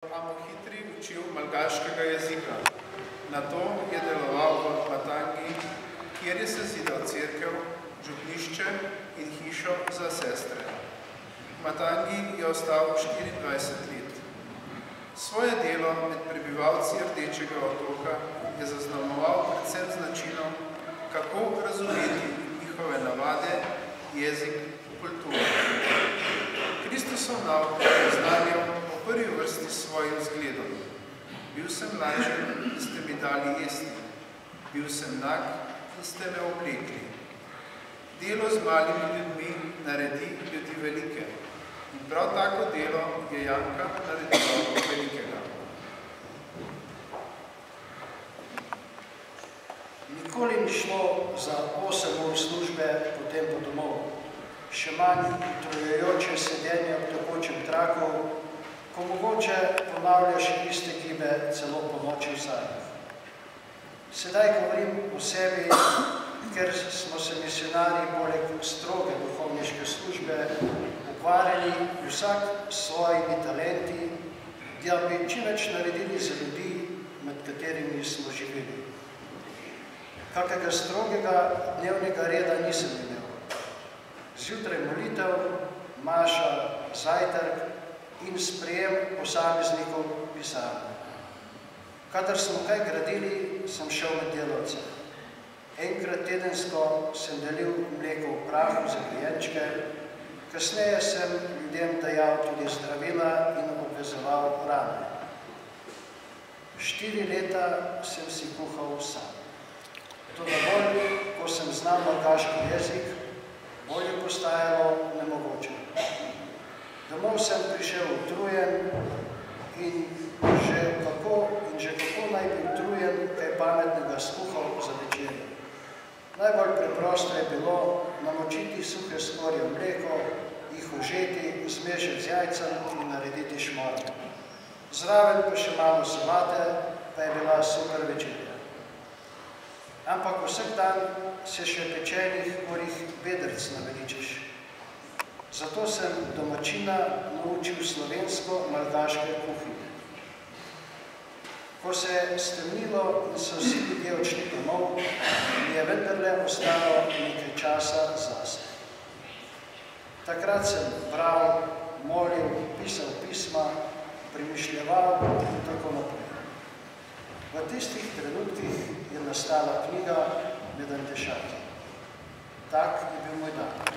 Amohitri učil malgaškega jezika. Nato je deloval v Matangi, kjer je sezidal cerkev, župnišče in hišo za sestre. V Matangi je ostal 24 let. Svoje delo med prebivalci Rdečega otoka je zaznamoval predvsem z načinom, kako razumeti njihove navade, jezik, kulturo. Kristusov nauk je znanjal po prvi vrsti s svojim zgledom. Bil sem lačen in ste mi dali jesti. Bil sem nag in ste me oblekli. Delo z malimi ljudmi naredi ljudi velike. In prav tako delo je Janka naredilo velikega. Nikoli ni šlo za 8 ur službe, potem po domov. Še manj utrujajoče sedenje v tekočem traku, ko mogoče ponavljaš iste gibe celo po noči v sanjah. Sedaj govorim o sebi, ker smo se misionarji poleg stroge duhovniške službe ukvarjali vsak s svojimi talenti, da bi čim več naredili za ljudi, med katerimi smo živeli. Kakega strogega dnevnega reda nisem imel. Zjutraj molitev, maša, zajtrk in sprejem posameznikov pisarne. Kadar smo kaj gradili, sem šel med delavce. Enkrat tedensko sem delil mleko v prahu za klienčke, kasneje sem ljudem dajal tudi zdravila in obvezoval rane. 4 leta sem si kuhal sam. Toda bolj, ko sem znal malgaški jezik, bolj je postajalo nemogoče. Domov sem prišel utrujen in že kako naj bi utrujen kaj pametnega skuhal za večerjo. Najbolj preprosto je bilo namočiti suhe skorje v mleko, jih ožeti, zmešati z jajcem in narediti šmor. Zraven pa še malo solate, pa je bila super večerja. Ampak vsak dan se še pečenih gorih bedrc naveličeš. Zato sem domačina naučil slovensko malgaške kuhinje. Ko se je stemnilo in so vsi ljudje odšli domov, mi je vendarle ostalo nekaj časa zase. Takrat sem bral, molil, pisal pisma, premišljeval in tako naprej. V tistih trenutkih je nastala knjiga Med Antešaki. Tak je bil moj dan.